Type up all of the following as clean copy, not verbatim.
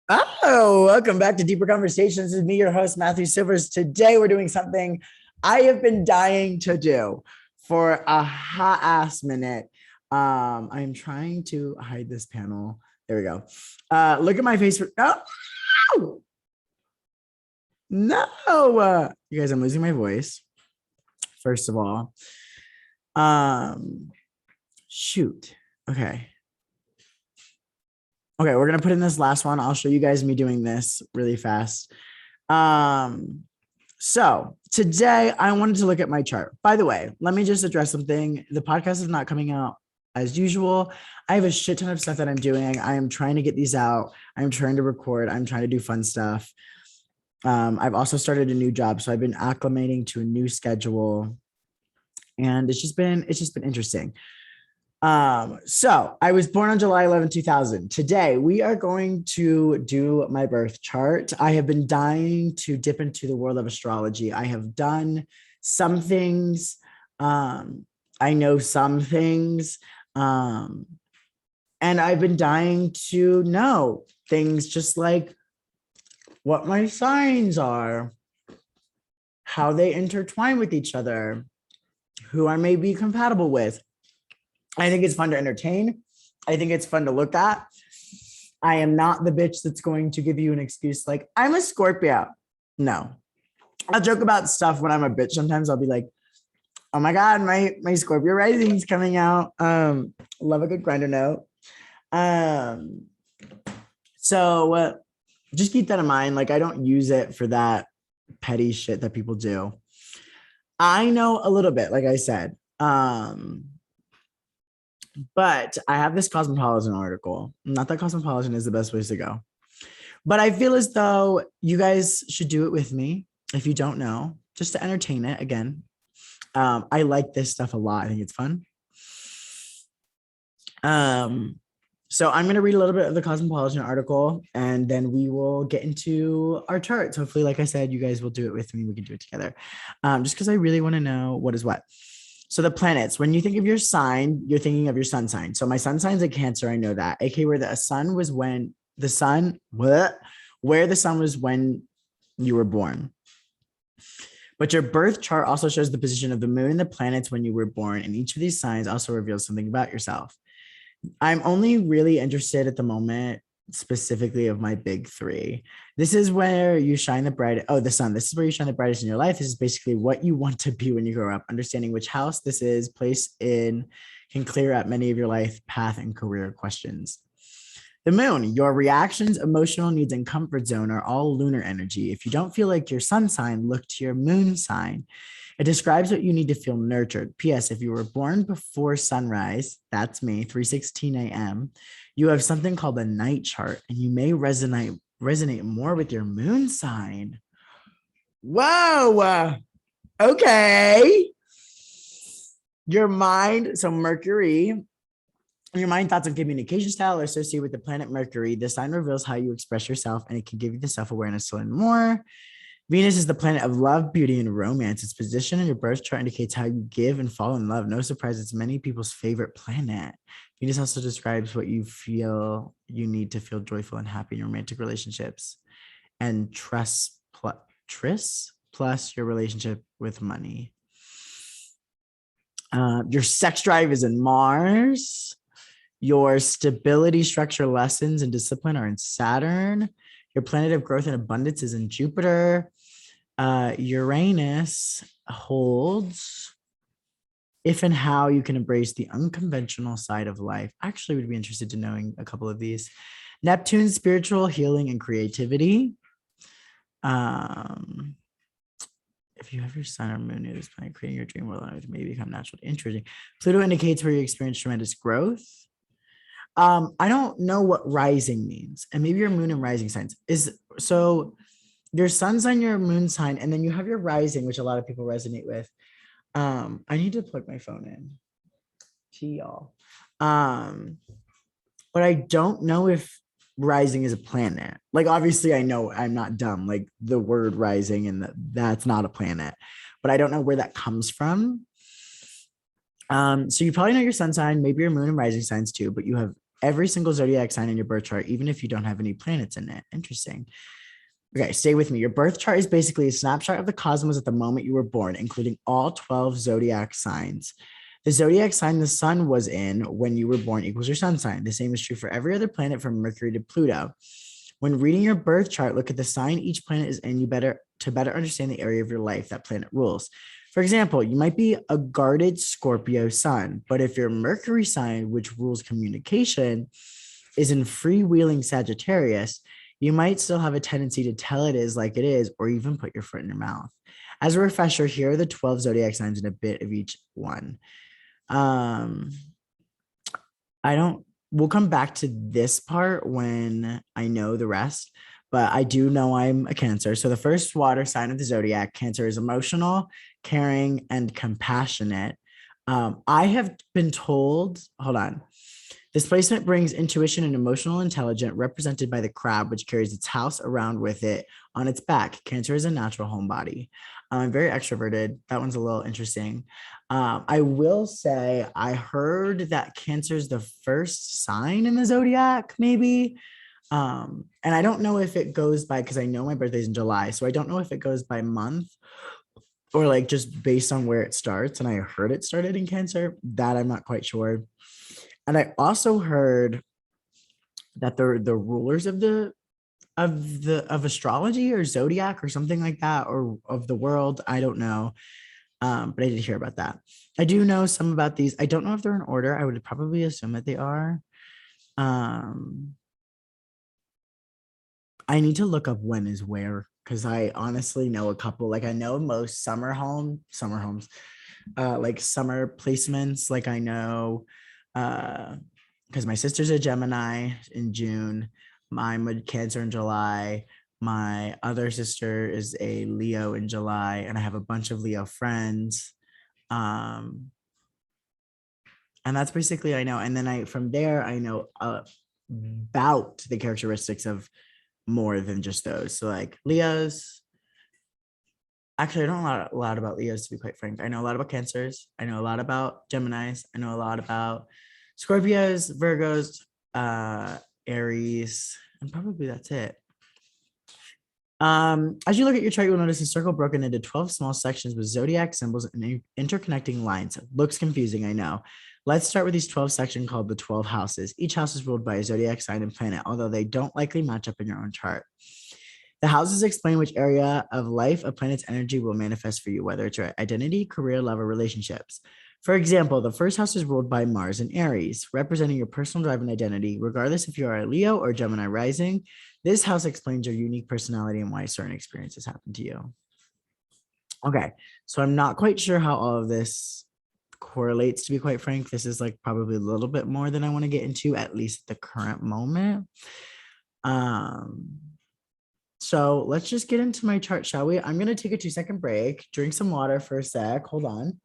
Oh, welcome back to Deeper Conversations with me, your host, Matthew Silvers. Today, we're doing something I have been dying to do for a hot ass minute. I'm trying to hide this panel. There we go. Look at my face. Oh, no. You guys, I'm losing my voice. First of all, um, shoot. Okay. Okay, we're gonna put in this last one. I'll show you guys me doing this really fast. Um, so today I wanted to look at my chart. By the way, let me just address something. The podcast is not coming out as usual. I have a shit ton of stuff that I'm doing. I am trying to get these out. I'm trying to record. I'm trying to do fun stuff. I've also started a new job, so I've been acclimating to a new schedule, and it's just been interesting. So I was born on July 11, 2000. Today, we are going to do my birth chart. I have been dying to dip into the world of astrology. I have done some things. I know some things. And I've been dying to know things just like what my signs are, how they intertwine with each other, who I may be compatible with. I think it's fun to entertain. I think it's fun to look at. I am not the bitch that's going to give you an excuse like, I'm a Scorpio. No. I'll joke about stuff when I'm a bitch. Sometimes I'll be like, oh my God, my Scorpio rising is coming out. Love a good grinder note. So just keep that in mind. Like, I don't use it for that petty shit that people do. I know a little bit, like I said. But I have this Cosmopolitan article. Not that Cosmopolitan is the best place to go, but I feel as though you guys should do it with me. If you don't know, just to entertain it again. I like this stuff a lot. I think it's fun. So I'm going to read a little bit of the Cosmopolitan article, and then we will get into our charts. Hopefully, like I said, you guys will do it with me. We can do it together. Just because I really want to know what is what. So the planets, when you think of your sign, you're thinking of your sun sign. So my sun sign's a Cancer. I know that. AKA where the sun was when the sun, where the sun was when you were born. But your birth chart also shows the position of the moon and the planets when you were born. And each of these signs also reveals something about yourself. I'm only really interested at the moment specifically of my big three. This is where you shine the brightest. Oh, the sun. This is where you shine the brightest in your life. This is basically what you want to be when you grow up. Understanding which house this is placed in can clear up many of your life path and career questions. The moon, your reactions, emotional needs, and comfort zone are all lunar energy. If you don't feel like your sun sign, look to your moon sign. It describes what you need to feel nurtured. P.S. If you were born before sunrise, that's me, 3:16 a.m., you have something called a night chart, and you may resonate more with your moon sign. Whoa. Okay. Your mind, so Mercury, your mind, thoughts, and communication style are associated with the planet Mercury. The sign reveals how you express yourself, and it can give you the self-awareness to learn more. Venus is the planet of love, beauty, and romance. Its position in your birth chart indicates how you give and fall in love. No surprise, it's many people's favorite planet. Venus also describes what you feel you need to feel joyful and happy in romantic relationships. And tris plus your relationship with money. Your sex drive is in Mars. Your stability, structure, lessons, and discipline are in Saturn. Your planet of growth and abundance is in Jupiter. Uranus holds if and how you can embrace the unconventional side of life. Actually, would be interested in knowing a couple of these. Neptune, spiritual healing and creativity. If you have your sun or moon near this planet, creating your dream world may become naturally interesting. Pluto indicates where you experience tremendous growth. I don't know what rising means, and maybe your moon and rising signs is so your sun sign, your moon sign, and then you have your rising, which a lot of people resonate with. I need to plug my phone in. Gee, y'all. But I don't know if rising is a planet. Like, obviously, I know I'm not dumb. Like, the word rising and that's not a planet, but I don't know where that comes from. So you probably know your sun sign, maybe your moon and rising signs too, but you have every single zodiac sign in your birth chart, even if you don't have any planets in it. Interesting. Okay, stay with me. Your birth chart is basically a snapshot of the cosmos at the moment you were born, including all 12 zodiac signs. The zodiac sign the sun was in when you were born equals your sun sign. The same is true for every other planet from Mercury to Pluto. When reading your birth chart, look at the sign each planet is in to better understand the area of your life that planet rules. For example, you might be a guarded Scorpio sun, but if your Mercury sign, which rules communication, is in freewheeling Sagittarius, you might still have a tendency to tell it is like it is, or even put your foot in your mouth. As a refresher, here are the 12 zodiac signs and a bit of each one. We'll come back to this part when I know the rest, but I do know I'm a Cancer. So the first water sign of the zodiac, Cancer, is emotional, caring, and compassionate. I have been told, hold on. This placement brings intuition and emotional intelligence represented by the crab, which carries its house around with it on its back. Cancer is a natural homebody. I'm very extroverted. That one's a little interesting. I will say I heard that Cancer is the first sign in the zodiac, maybe. And I don't know if it goes by, because I know my birthday's in July, so I don't know if it goes by month or like just based on where it starts. And I heard it started in Cancer. That I'm not quite sure. And I also heard that the rulers of astrology or zodiac or something like that, or of the world, I don't know. But I did hear about that. I do know some about these. I don't know if they're in order. I would probably assume that they are. I need to look up when is where, because I honestly know a couple. Like I know most summer homes, like summer placements. Like I know, because my sister's a Gemini in June, I'm a Cancer in July, my other sister is a Leo in July, and I have a bunch of Leo friends. And that's basically I know. And then from there I know about the characteristics of more than just those. So like Leos. Actually, I don't know a lot about Leos, to be quite frank. I know a lot about Cancers. I know a lot about Geminis. I know a lot about Scorpios, Virgos, Aries, and probably that's it. As you look at your chart, you'll notice a circle broken into 12 small sections with zodiac symbols and interconnecting lines. It looks confusing, I know. Let's start with these 12 sections called the 12 houses. Each house is ruled by a zodiac sign and planet, although they don't likely match up in your own chart. The houses explain which area of life a planet's energy will manifest for you, whether it's your identity, career, love, or relationships. For example, the first house is ruled by Mars and Aries, representing your personal drive and identity. Regardless if you are a Leo or Gemini rising, this house explains your unique personality and why certain experiences happen to you. Okay, so I'm not quite sure how all of this correlates, to be quite frank. This is like probably a little bit more than I want to get into, at least at the current moment. So let's just get into my chart, shall we? I'm going to take a 2-second break, drink some water for a sec. Hold on.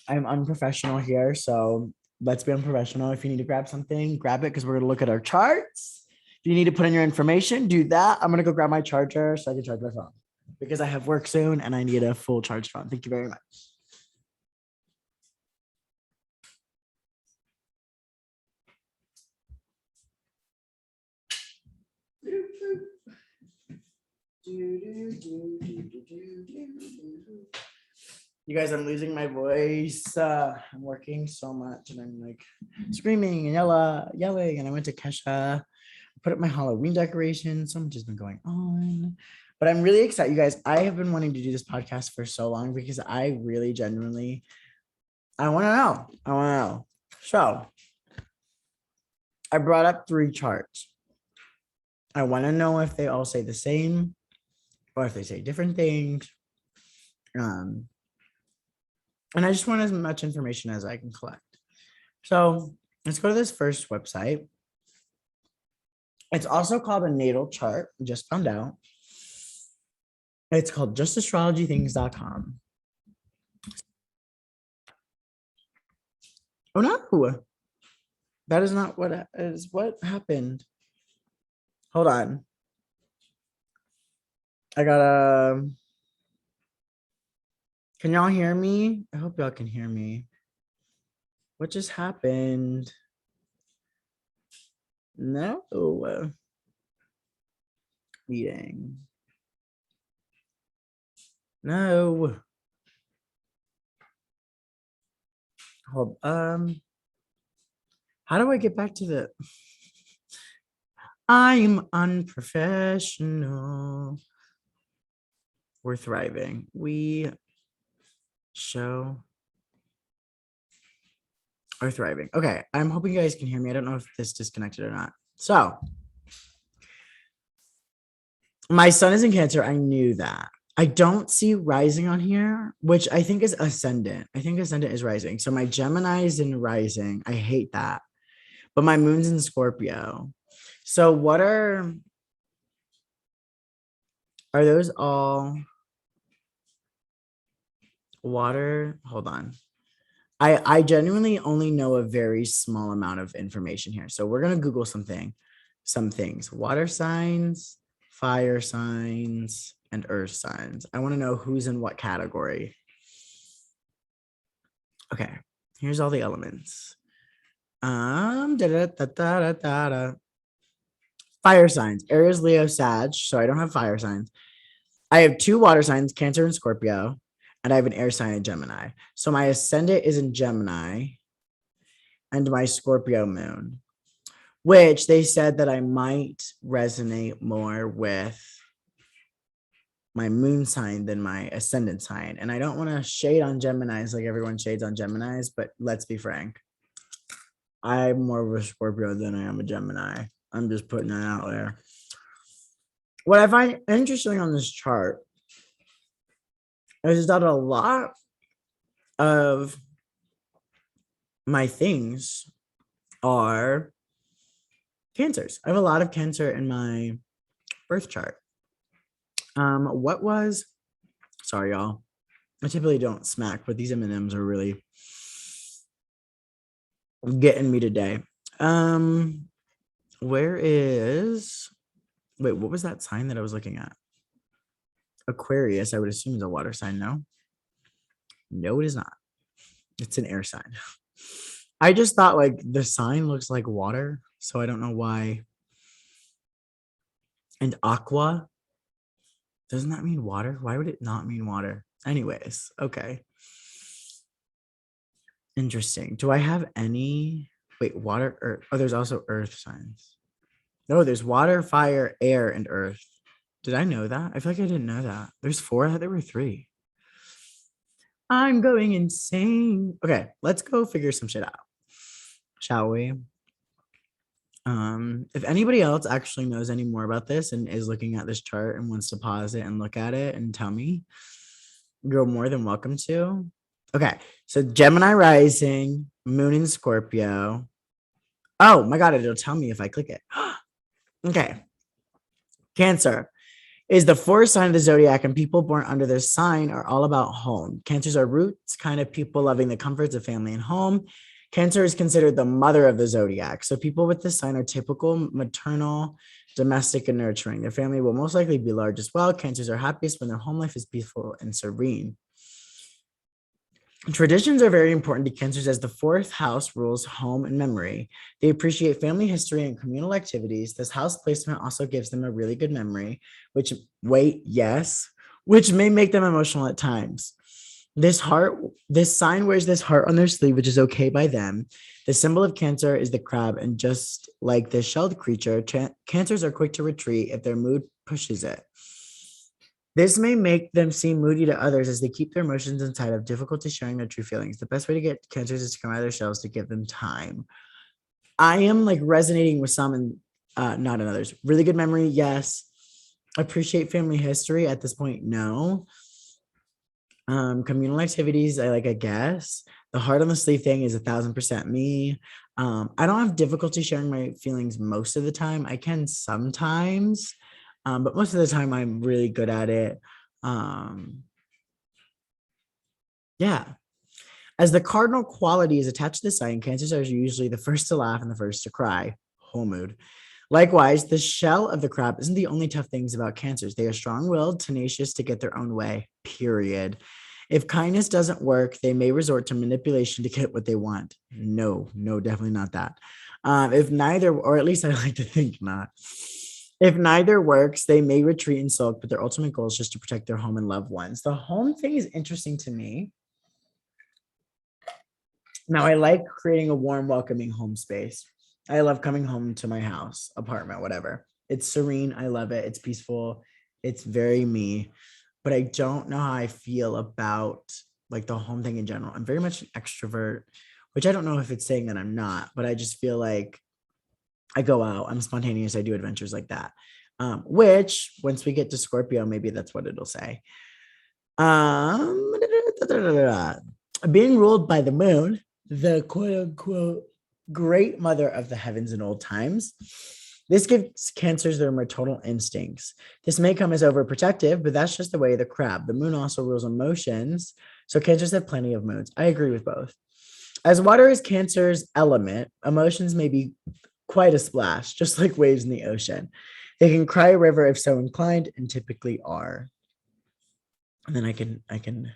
I'm unprofessional here, so let's be unprofessional. If you need to grab something, grab it, because we're going to look at our charts. If you need to put in your information, do that. I'm going to go grab my charger so I can charge my phone, because I have work soon and I need a full charged phone. Thank you very much. You guys, I'm losing my voice. I'm working so much and I'm like screaming and yelling. And I went to Kesha, put up my Halloween decoration. So much has been going on. But I'm really excited, you guys. I have been wanting to do this podcast for so long because I really genuinely, I want to know. I want to know. So I brought up 3 charts. I want to know if they all say the same or if they say different things. And I just want as much information as I can collect. So let's go to this first website. It's also called a natal chart. I just found out. It's called justastrologythings.com. Oh no, that is not what happened. Hold on. I gotta. Can y'all hear me? I hope y'all can hear me. What just happened? No. Meeting. No. Hold. How do I get back to the? I'm unprofessional. We're thriving. We show are thriving. Okay, I'm hoping you guys can hear me. I don't know if this disconnected or not. So, my sun is in Cancer. I knew that. I don't see rising on here, which I think is ascendant. I think ascendant is rising. So my Gemini is in rising. I hate that. But my moon's in Scorpio. So what are those all water? Hold on. I genuinely only know a very small amount of information here. So we're gonna Google some things. Water signs, fire signs, and earth signs. I want to know who's in what category. Okay, here's all the elements. Fire signs, Aries, Leo, Sag. So I don't have fire signs. I have 2 water signs, Cancer and Scorpio, and I have an air sign in Gemini. So my ascendant is in Gemini and my Scorpio moon, which they said that I might resonate more with my moon sign than my ascendant sign. And I don't want to shade on Geminis like everyone shades on Geminis, but let's be frank. I'm more of a Scorpio than I am a Gemini. I'm just putting that out there. What I find interesting on this chart is that a lot of my things are Cancers. I have a lot of Cancer in my birth chart. Sorry, y'all. I typically don't smack, but these M&Ms are really getting me today. Wait, what was that sign that I was looking at? Aquarius, I would assume is a water sign. No, it is not. It's an air sign. I just thought like the sign looks like water, so I don't know why. And aqua, doesn't that mean water? Why would it not mean water? Anyways, okay. Interesting. Do I have any? Wait, water, earth. Oh, there's also earth signs. No, there's water, fire, air, and earth. Did I know that? I feel like I didn't know that. There's 4. I thought there were 3. I'm going insane. Okay, let's go figure some shit out. Shall we? If anybody else actually knows any more about this and is looking at this chart and wants to pause it and look at it and tell me, you're more than welcome to. Okay, so Gemini rising, moon in Scorpio. Oh my God, it'll tell me if I click it. Okay. Cancer is the 4th sign of the zodiac, and people born under this sign are all about home. Cancers are roots, kind of people loving the comforts of family and home. Cancer is considered the mother of the zodiac. So people with this sign are typical maternal, domestic, and nurturing. Their family will most likely be large as well. Cancers are happiest when their home life is peaceful and serene. Traditions are very important to Cancers as the 4th house rules home and memory. They appreciate family history and communal activities. This house placement also gives them a really good memory, which may make them emotional at times. This sign wears this heart on their sleeve, which is okay by them. The symbol of Cancer is the crab, and just like this shelled creature, Cancers are quick to retreat if their mood pushes it. This may make them seem moody to others as they keep their emotions inside, have difficulty sharing their true feelings. The best way to get Cancers is to come out of their shells, to give them time. I am like resonating with some and not in others. Really good memory, yes. Appreciate family history at this point, no. Communal activities, I guess. The heart on the sleeve thing is 1,000% me. I don't have difficulty sharing my feelings most of the time. I can sometimes. But most of the time I'm really good at it. Yeah. As the cardinal quality is attached to the sign, Cancers are usually the first to laugh and the first to cry. Whole mood. Likewise, the shell of the crab isn't the only tough things about Cancers. They are strong-willed, tenacious to get their own way, period. If kindness doesn't work, they may resort to manipulation to get what they want. No, definitely not that. If neither, or at least I like to think not. If neither works, they may retreat and sulk, but their ultimate goal is just to protect their home and loved ones. The home thing is interesting to me. Now, I like creating a warm, welcoming home space. I love coming home to my house, apartment, whatever. It's serene. I love it. It's peaceful. It's very me. But I don't know how I feel about like the home thing in general. I'm very much an extrovert, which I don't know if it's saying that I'm not, but I just feel like I go out, I'm spontaneous, I do adventures like that. Which once we get to Scorpio, maybe that's what it'll say. Being ruled by the moon, the quote unquote great mother of the heavens in old times. This gives Cancers their maternal instincts. This may come as overprotective, but that's just the way of the crab. The moon also rules emotions, so Cancers have plenty of moods. I agree with both. As water is Cancer's element, emotions may be quite a splash, just like waves in the ocean. They can cry a river if so inclined, and typically are. And then I can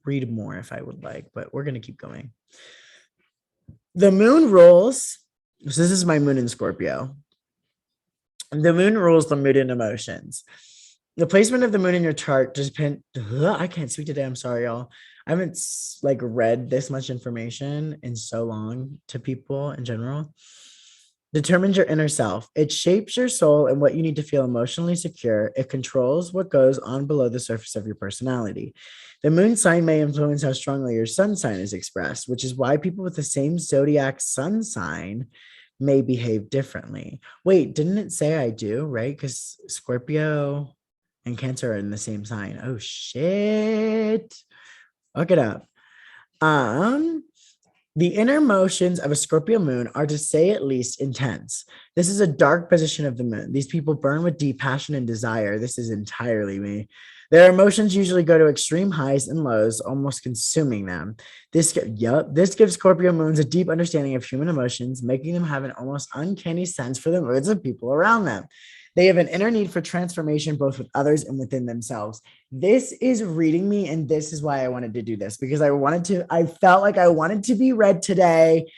read more if I would like, but we're gonna keep going. The moon rules. So this is my moon in Scorpio. The moon rules the mood and emotions. The placement of the moon in your chart depends. I can't speak today. I'm sorry, y'all. I haven't like read this much information in so long to people in general. Determines your inner self. It shapes your soul and what you need to feel emotionally secure. It controls what goes on below the surface of your personality. The moon sign may influence how strongly your sun sign is expressed, which is why people with the same zodiac sun sign may behave differently. Wait, didn't it say I do, right? Because Scorpio and Cancer are in the same sign. Oh shit. Look it up. The inner motions of a Scorpio moon are, to say at least, intense. This is a dark position of the moon. These people burn with deep passion and desire. This is entirely me. Their emotions usually go to extreme highs and lows, almost consuming them. This gives Scorpio moons a deep understanding of human emotions, making them have an almost uncanny sense for the moods of people around them. They have an inner need for transformation, both with others and within themselves. This is reading me, and this is why I wanted to do this, because I felt like I wanted to be read today,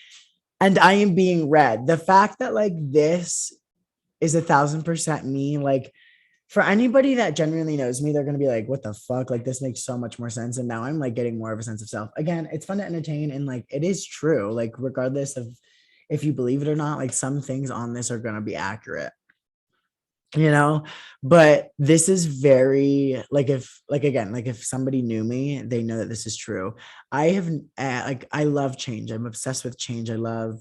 and I am being read. The fact that like this is 1,000% me, like for anybody that genuinely knows me, they're going to be like, what the fuck? Like this makes so much more sense. And now I'm like getting more of a sense of self. Again, it's fun to entertain, and like it is true. Like regardless of if you believe it or not, like some things on this are going to be accurate. But this is very like if somebody knew me, they know that this is true. I have I love change. I'm obsessed with change. I love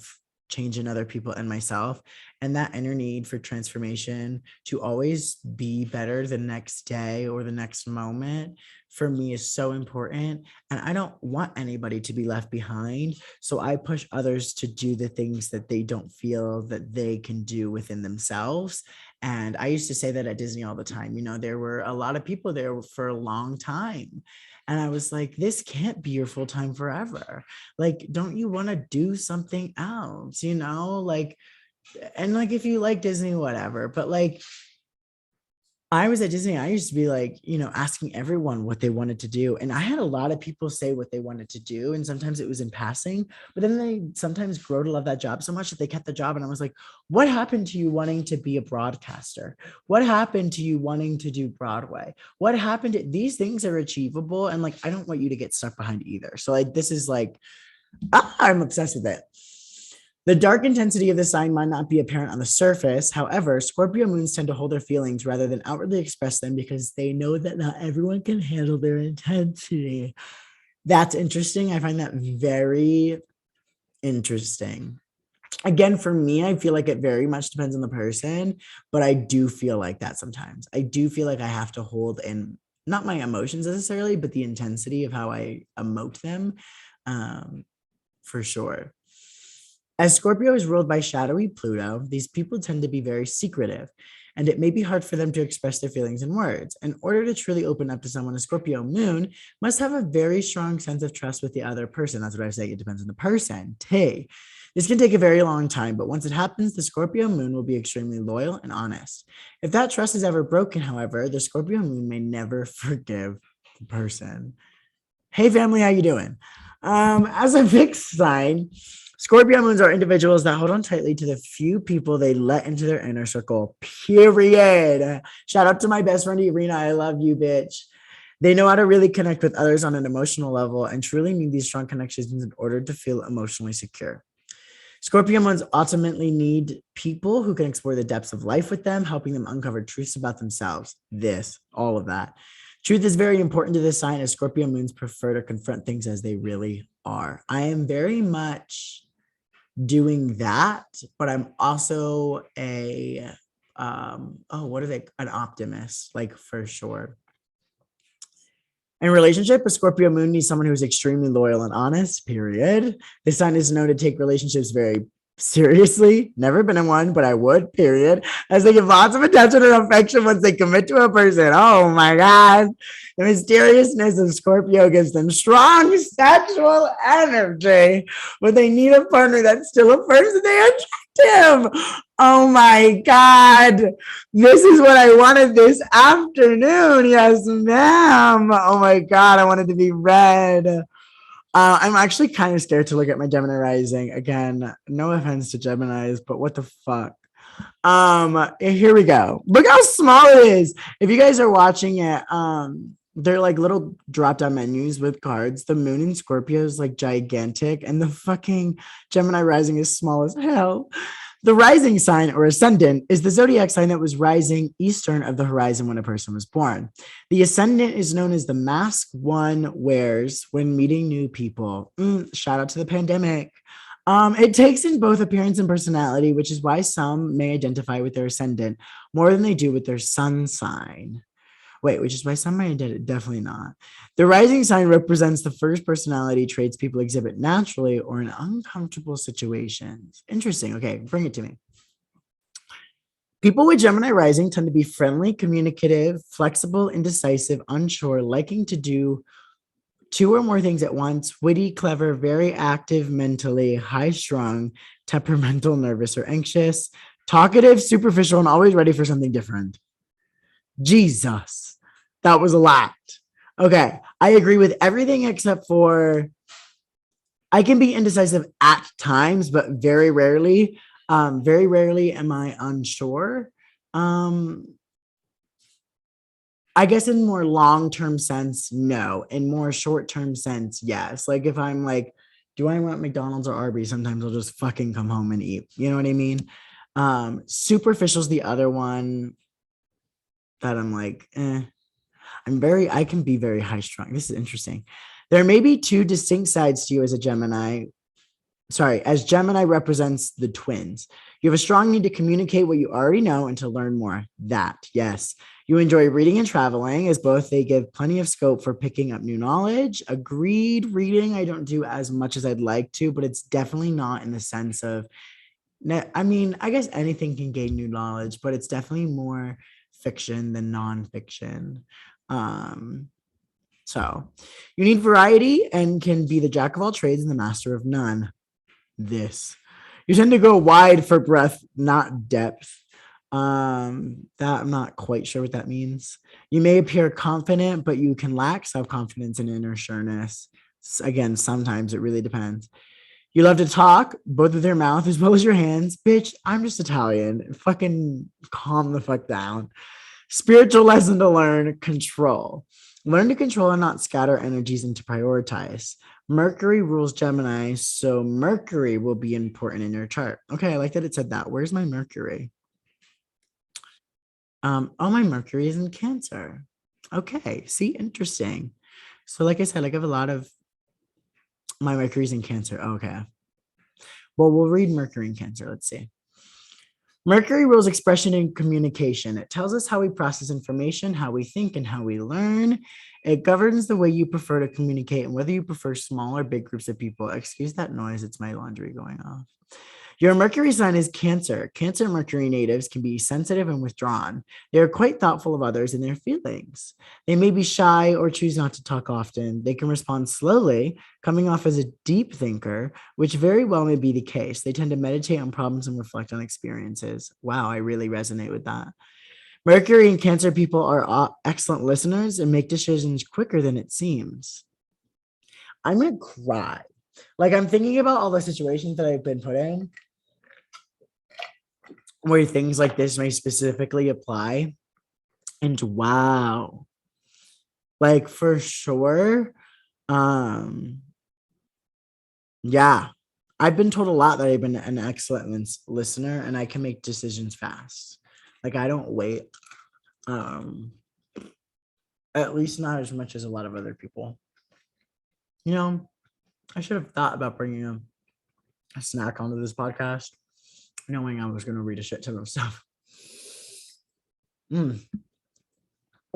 change in other people and myself, and that inner need for transformation to always be better the next day or the next moment for me is so important, and I don't want anybody to be left behind, so I push others to do the things that they don't feel that they can do within themselves. And I used to say that at Disney all the time. There were a lot of people there for a long time. And I was like, this can't be your full time forever. Like, don't you want to do something else? Like, and like, if you like Disney, whatever. But like, I was at Disney, I used to be like, asking everyone what they wanted to do. And I had a lot of people say what they wanted to do. And sometimes it was in passing, but then they sometimes grow to love that job so much that they kept the job. And I was like, what happened to you wanting to be a broadcaster? What happened to you wanting to do Broadway? What happened to these things are achievable? And like, I don't want you to get stuck behind either. So like, this is like, I'm obsessed with it. The dark intensity of the sign might not be apparent on the surface. However, Scorpio moons tend to hold their feelings rather than outwardly express them because they know that not everyone can handle their intensity. That's interesting. I find that very interesting. Again, for me, I feel like it very much depends on the person, but I do feel like that sometimes. I do feel like I have to hold in not my emotions necessarily, but the intensity of how I emote them, for sure. As Scorpio is ruled by shadowy Pluto, these people tend to be very secretive, and it may be hard for them to express their feelings in words. In order to truly open up to someone, a Scorpio moon must have a very strong sense of trust with the other person. That's what I was saying. It depends on the person. This can take a very long time, but once it happens, the Scorpio moon will be extremely loyal and honest. If that trust is ever broken, however, the Scorpio moon may never forgive the person. Hey family, how you doing? As a fixed sign, Scorpio moons are individuals that hold on tightly to the few people they let into their inner circle. Period. Shout out to my best friend Irina. I love you, bitch. They know how to really connect with others on an emotional level and truly need these strong connections in order to feel emotionally secure. Scorpio moons ultimately need people who can explore the depths of life with them, helping them uncover truths about themselves. This, all of that. Truth is very important to this sign as Scorpio moons prefer to confront things as they really are. I am very much doing that, but I'm also what are they? An optimist, like for sure. In relationship, a Scorpio moon needs someone who's extremely loyal and honest, period. This sign is known to take relationships very seriously. Never been in one, but I would, period. As they give lots of attention and affection once they commit to a person. Oh my God. The mysteriousness of Scorpio gives them strong sexual energy, but they need a partner that still affirms that they are attractive. Oh my God. This is what I wanted this afternoon. Yes, ma'am. Oh my God. I wanted to be red. I'm actually kind of scared to look at my Gemini rising. Again, no offense to Geminis, but what the fuck? Here we go. Look how small it is. If you guys are watching it, they're like little drop down menus with cards. The moon in Scorpio is like gigantic, and the fucking Gemini rising is small as hell. The rising sign or ascendant is the zodiac sign that was rising eastern of the horizon when a person was born. The ascendant is known as the mask one wears when meeting new people. Shout out to the pandemic. It takes in both appearance and personality, which is why some may identify with their ascendant more than they do with their sun sign. Wait, which is why some might definitely not. The rising sign represents the first personality traits people exhibit naturally or in uncomfortable situations. Interesting. Okay, bring it to me. People with Gemini rising tend to be friendly, communicative, flexible, indecisive, unsure, liking to do two or more things at once, witty, clever, very active mentally, high strung, temperamental, nervous, or anxious, talkative, superficial, and always ready for something different. Jesus, that was a lot. Okay, I agree with everything except for I can be indecisive at times, but very rarely am I unsure. Um, I guess in more long-term sense, no. In more short-term sense, yes. Like if I'm like, do I want McDonald's or Arby's? Sometimes I'll just fucking come home and eat. You know what I mean? Superficial's the other one that I'm like, I can be very high strung. This is interesting. There may be two distinct sides to you as a Gemini. Sorry, as Gemini represents the twins. You have a strong need to communicate what you already know and to learn more. That, yes. You enjoy reading and traveling, as both they give plenty of scope for picking up new knowledge. Agreed, reading, I don't do as much as I'd like to, but it's definitely not in the sense of, I mean, I guess anything can gain new knowledge, but it's definitely more fiction than nonfiction. Um, so you need variety and can be the jack of all trades and the master of none. This you tend to go wide for breadth, not depth. That I'm not quite sure what that means. You may appear confident, but you can lack self-confidence and inner sureness. Again, sometimes it really depends. You love to talk, both with your mouth as well as your hands. Bitch, I'm just Italian. Fucking calm the fuck down. Spiritual lesson to learn: control. Learn to control and not scatter energies and to prioritize. Mercury rules Gemini, so Mercury will be important in your chart. Okay, I like that it said that. Where's my Mercury? Oh, my Mercury is in Cancer. Okay, see, interesting. So, like I said, like I have a lot of my Mercury's in Cancer. Okay. Well, we'll read Mercury in Cancer. Let's see. Mercury rules expression and communication. It tells us how we process information, how we think, and how we learn. It governs the way you prefer to communicate and whether you prefer small or big groups of people. Excuse that noise. It's my laundry going off. Your Mercury sign is Cancer. Cancer Mercury natives can be sensitive and withdrawn. They are quite thoughtful of others and their feelings. They may be shy or choose not to talk often. They can respond slowly, coming off as a deep thinker, which very well may be the case. They tend to meditate on problems and reflect on experiences. Wow, I really resonate with that. Mercury and Cancer people are excellent listeners and make decisions quicker than it seems. I'm gonna cry. Like, I'm thinking about all the situations that I've been put in where things like this may specifically apply. And wow, like for sure. Um, yeah, I've been told a lot that I've been an excellent listener and I can make decisions fast. Like, I don't wait. Um, at least not as much as a lot of other people. You know, I should have thought about bringing a snack onto this podcast, knowing I was going to read a shit ton of stuff.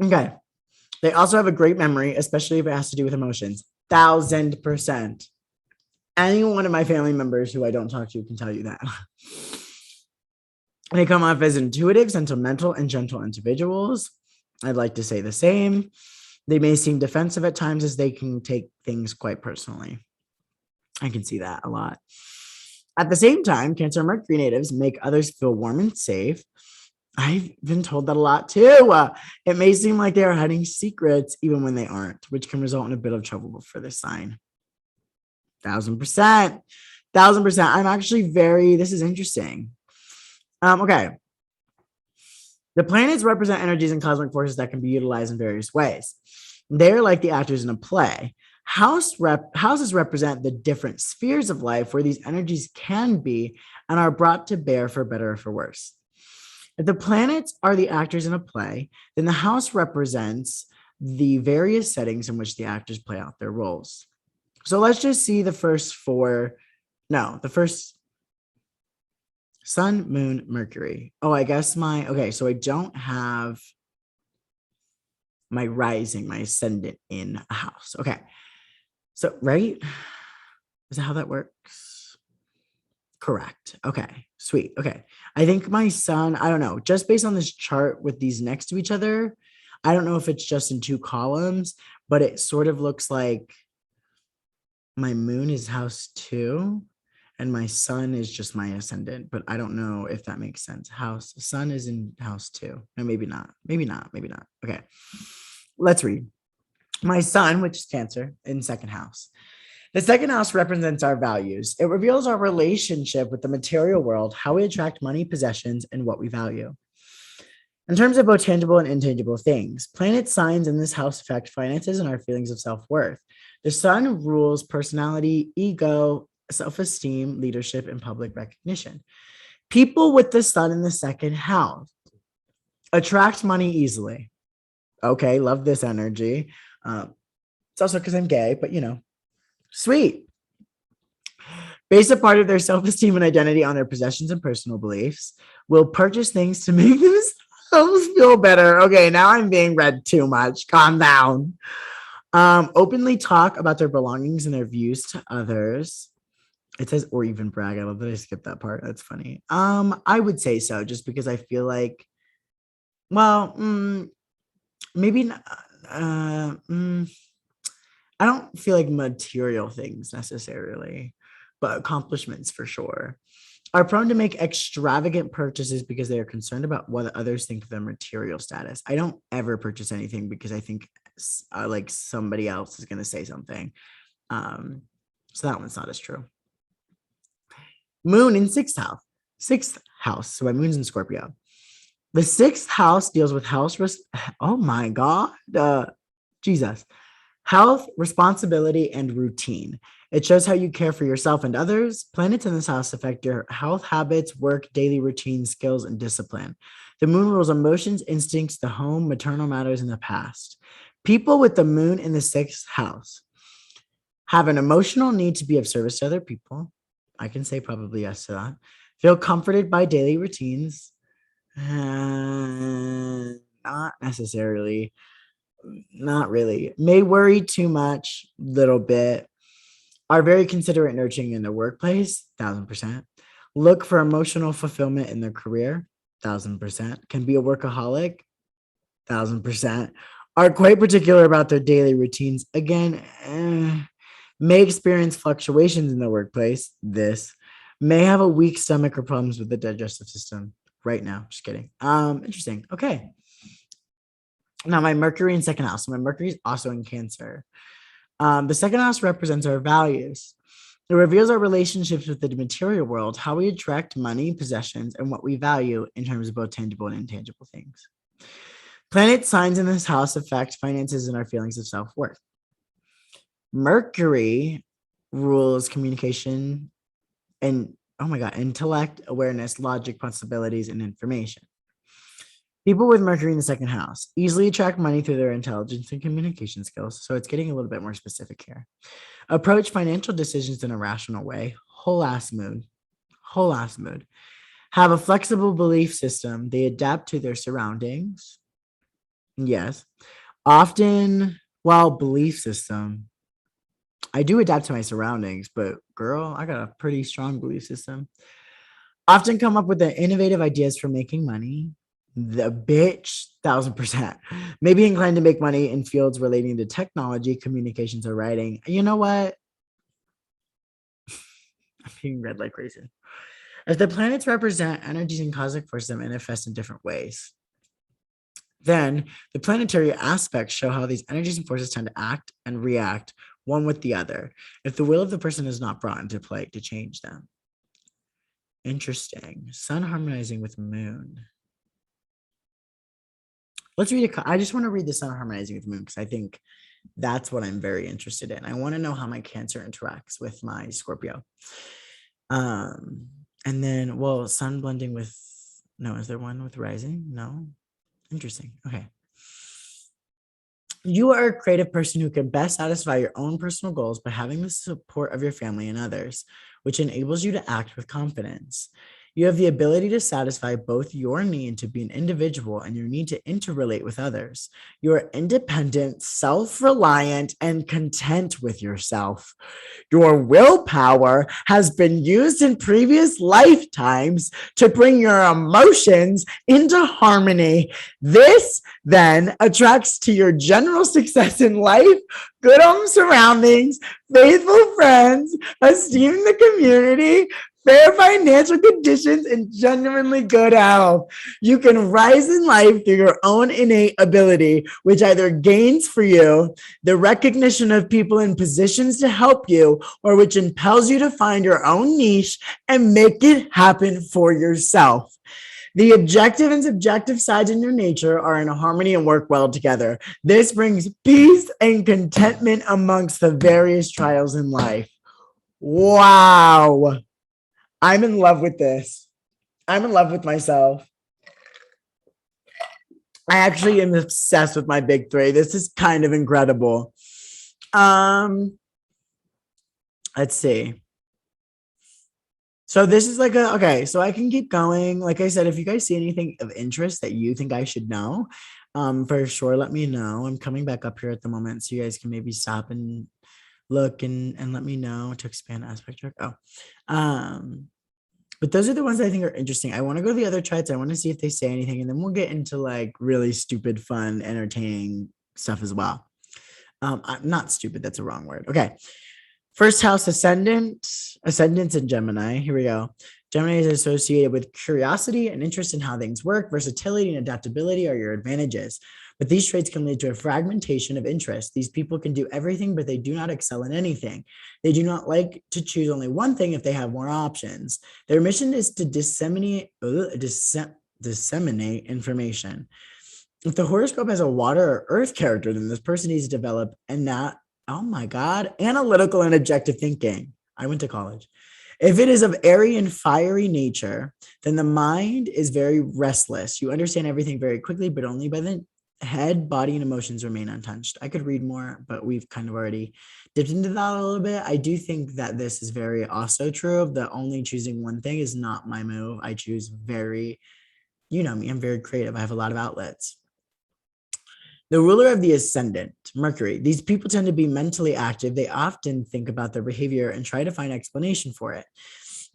Okay. They also have a great memory, especially if it has to do with emotions. 1000%. Any one of my family members who I don't talk to can tell you that. They come off as intuitive, sentimental, and gentle individuals. I'd like to say the same. They may seem defensive at times as they can take things quite personally. I can see that a lot. At the same time, Cancer and Mercury natives make others feel warm and safe. I've been told that a lot too. It may seem like they are hiding secrets even when they aren't, which can result in a bit of trouble for this sign. 1000%. 1000%. I'm actually this is interesting. Okay. The planets represent energies and cosmic forces that can be utilized in various ways. They're like the actors in a play. Houses represent the different spheres of life where these energies can be and are brought to bear for better or for worse. If the planets are the actors in a play, then the house represents the various settings in which the actors play out their roles. So let's just see the first Sun, Moon, Mercury. Oh, I guess so I don't have my rising, my ascendant in a house. Okay. So, right? Is that how that works? Correct. Okay. Sweet. Okay. I think my sun, I don't know, just based on this chart with these next to each other, I don't know if it's just in 2 columns, but it sort of looks like my moon is house 2 and my sun is just my ascendant, but I don't know if that makes sense. Sun is in house 2. No, maybe not. Maybe not. Okay. Let's read. My sun, which is Cancer, in 2nd house. The 2nd house represents our values. It reveals our relationship with the material world, how we attract money, possessions, and what we value. In terms of both tangible and intangible things, planet signs in this house affect finances and our feelings of self-worth. The sun rules personality, ego, self-esteem, leadership, and public recognition. People with the sun in the 2nd house attract money easily. Okay, love this energy. It's also because I'm gay, but sweet. Base a part of their self-esteem and identity on their possessions and personal beliefs. Will purchase things to make themselves feel better. Okay, now I'm being read too much. Calm down. Openly talk about their belongings and their views to others. It says, or even brag. I love that I skipped that part. That's funny. I would say so, just because I feel like, well, maybe not. I don't feel like material things necessarily, but accomplishments for sure. Are prone to make extravagant purchases because they are concerned about what others think of their material status. I don't ever purchase anything because I think like somebody else is going to say something. So that one's not as true. Moon in 6th house. 6th house. So my moon's in Scorpio. The 6th house deals with oh my God. Jesus. Health, responsibility, and routine. It shows how you care for yourself and others. Planets in this house affect your health habits, work, daily routine, skills, and discipline. The moon rules emotions, instincts, the home, maternal matters, and the past. People with the moon in the 6th house have an emotional need to be of service to other people. I can say probably yes to that. Feel comforted by daily routines. Not necessarily. Not really. May worry too much, little bit. Are very considerate, nurturing in their workplace, 1000%. Look for emotional fulfillment in their career, 1000%. Can be a workaholic, 1000%. Are quite particular about their daily routines. Again, may experience fluctuations in their workplace. May have a weak stomach or problems with the digestive system right now. Just kidding. Interesting. Okay. Now my Mercury in 2nd house. So my Mercury is also in Cancer. The second house represents our values. It reveals our relationships with the material world, how we attract money, possessions, and what we value in terms of both tangible and intangible things. Planet signs in this house affect finances and our feelings of self-worth. Mercury rules communication and, oh my God, intellect, awareness, logic, possibilities, and information. People with Mercury in the second house easily attract money through their intelligence and communication skills. So it's getting a little bit more specific here. Approach financial decisions in a rational way. Whole ass mood. Whole ass mood. Have a flexible belief system. They adapt to their surroundings. Yes. Often, well, belief system. I do adapt to my surroundings, but girl, I got a pretty strong belief system. Often come up with the innovative ideas for making money. The bitch, 1000%. Maybe inclined to make money in fields relating to technology, communications, or writing. You know what? I'm being read like crazy. As the planets represent energies and cosmic forces that manifest in different ways, then the planetary aspects show how these energies and forces tend to act and react one with the other if the will of the person is not brought into play to change them. Interesting. Sun harmonizing with moon. Let's read it. I just want to read the sun harmonizing with moon because I think that's what I'm very interested in. I want to know how my Cancer interacts with my Scorpio. And then, well, sun blending with, no, is there one with rising? No. Interesting. Okay. You are a creative person who can best satisfy your own personal goals by having the support of your family and others, which enables you to act with confidence. You have the ability to satisfy both your need to be an individual and your need to interrelate with others. You are independent, self-reliant, and content with yourself. Your willpower has been used in previous lifetimes to bring your emotions into harmony. This then attracts to your general success in life, good home surroundings, faithful friends, esteeming the community, fair financial conditions, and genuinely good health. You can rise in life through your own innate ability, which either gains for you the recognition of people in positions to help you, or which impels you to find your own niche and make it happen for yourself. The objective and subjective sides in your nature are in harmony and work well together. This brings peace and contentment amongst the various trials in life. Wow. I'm in love with this. I'm in love with myself. I actually am obsessed with my big three. This is kind of incredible. Let's see. So this is like okay, so I can keep going. Like I said, if you guys see anything of interest that you think I should know, for sure, let me know. I'm coming back up here at the moment, so you guys can maybe stop and look and let me know to expand aspect check. But those are the ones I think are interesting. I want to go to the other charts. I want to see if they say anything, and then we'll get into like really stupid, fun, entertaining stuff as well. Not stupid, that's a wrong word. Okay. First house ascendants in Gemini. Here we go. Gemini is associated with curiosity and interest in how things work. Versatility and adaptability are your advantages. But these traits can lead to a fragmentation of interest. These people can do everything, but they do not excel in anything. They do not like to choose only one thing if they have more options. Their mission is to disseminate information. If the horoscope has a water or earth character, then this person needs to develop oh my God, analytical and objective thinking. I went to college. If it is of airy and fiery nature, then the mind is very restless. You understand everything very quickly, but only by the head, body, and emotions remain untouched. I could read more, but we've kind of already dipped into that a little bit. I do think that this is very also true of the only choosing one thing is not my move. I choose very, you know me, I'm very creative. I have a lot of outlets. The ruler of the ascendant, Mercury. These people tend to be mentally active. They often think about their behavior and try to find explanation for it.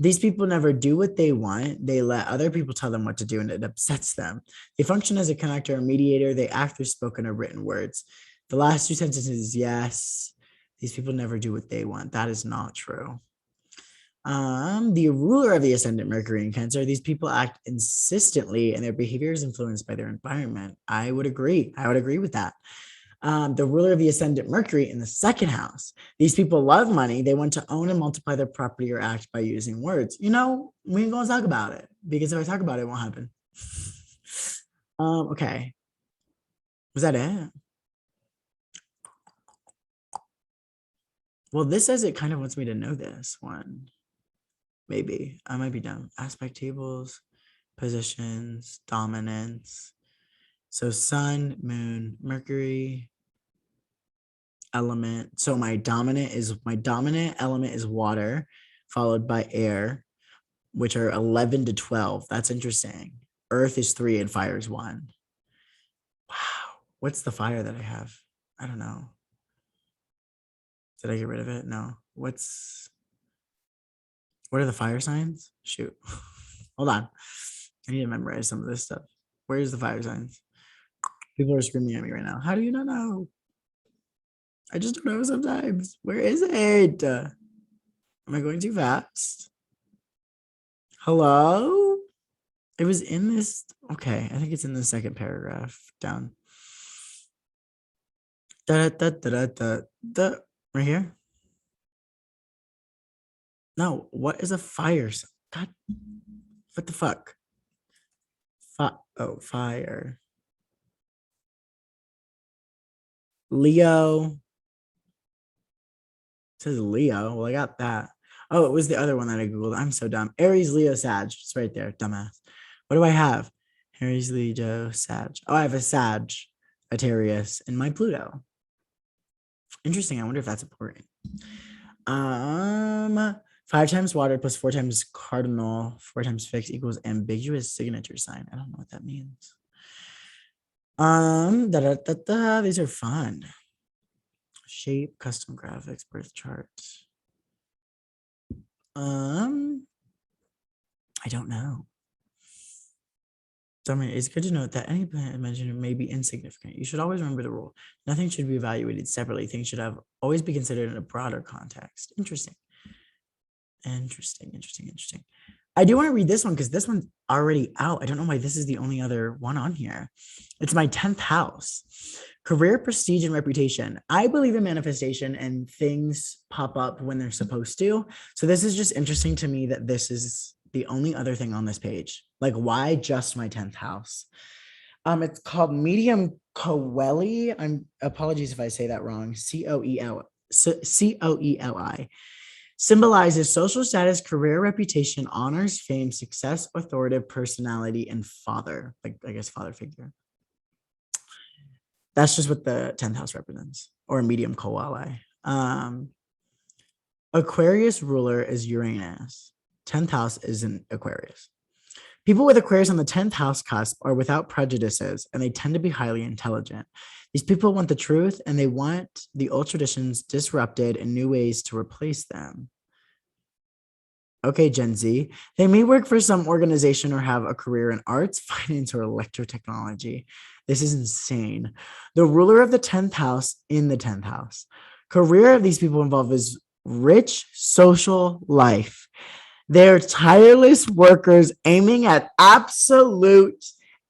These people never do what they want. They let other people tell them what to do, and it upsets them. They function as a connector or mediator. They act through spoken or written words. The last two sentences, yes. These people never do what they want. That is not true. The ruler of the ascendant, Mercury in Cancer, these people act insistently and their behavior is influenced by their environment. I would agree. I would agree with that. The ruler of the ascendant Mercury in the second house. These people love money. They want to own and multiply their property or act by using words. We ain't gonna talk about it because if I talk about it, it won't happen. Okay. Was that it? Well, this says it kind of wants me to know this one. Maybe. I might be dumb. Aspect tables, positions, dominance. So sun, moon, Mercury, element. So my dominant element is water, followed by air, which are 11 to 12. That's interesting. Earth is 3 and fire is 1. Wow. What's the fire that I have? I don't know. Did I get rid of it? No. What are the fire signs? Shoot. Hold on. I need to memorize some of this stuff. Where's the fire signs? People are screaming at me right now. How do you not know? I just don't know sometimes. Where is it? Am I going too fast? Hello? It was in this. Okay, I think it's in the second paragraph down. Da, da, da, da, da, da. Right here? No, what is a fire? God, what the fuck? Fire. Leo. It says Leo. Well, I got that. Oh, it was the other one that I Googled. I'm so dumb. Aries, Leo, Sag. It's right there, dumbass. What do I have? Aries, Leo, Sag. Oh, I have a Sag, Aquarius, and my Pluto. Interesting. I wonder if that's important. 5 times water plus 4 times cardinal, 4 times fixed equals ambiguous signature sign. I don't know what that means. These are fun. Shape, custom graphics, birth charts. I don't know. So I mean, it's good to note that any planet mentioned may be insignificant. You should always remember the rule. Nothing should be evaluated separately. Things should always be considered in a broader context. Interesting. I do want to read this one because this one's already out. I don't know why this is the only other one on here. It's my 10th house. Career, prestige, and reputation. I believe in manifestation and things pop up when they're supposed to. So this is just interesting to me that this is the only other thing on this page. Like, why just my 10th house? It's called Medium Coeli. Apologies if I say that wrong. Coeli. Symbolizes social status, career, reputation, honors, fame, success, authoritative personality, and father, like I guess father figure. That's just what the 10th house represents, or medium Coeli. Aquarius ruler is Uranus. 10th house is in Aquarius. People with Aquarius on the 10th house cusp are without prejudices, and they tend to be highly intelligent. These people want the truth, and they want the old traditions disrupted and new ways to replace them. Okay, Gen Z. They may work for some organization or have a career in arts, finance, or electrotechnology. This is insane. The ruler of the 10th house in the 10th house. Career of these people involved is rich social life. They're tireless workers aiming at absolute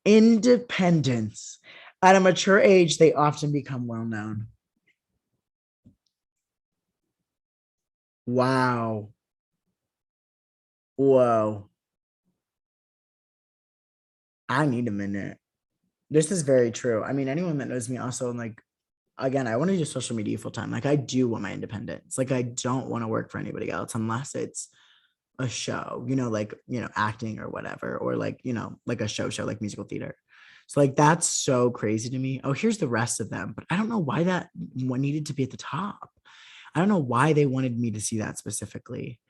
independence. At a mature age, they often become well known. Wow. Whoa. I need a minute. This is very true. I mean, anyone that knows me also, like, again, I want to do social media full time. Like, I do want my independence. Like, I don't want to work for anybody else unless it's a show, like, acting or whatever, or like, like a show, like musical theater. So like, that's so crazy to me. Oh, here's the rest of them, but I don't know why that one needed to be at the top. I don't know why they wanted me to see that specifically.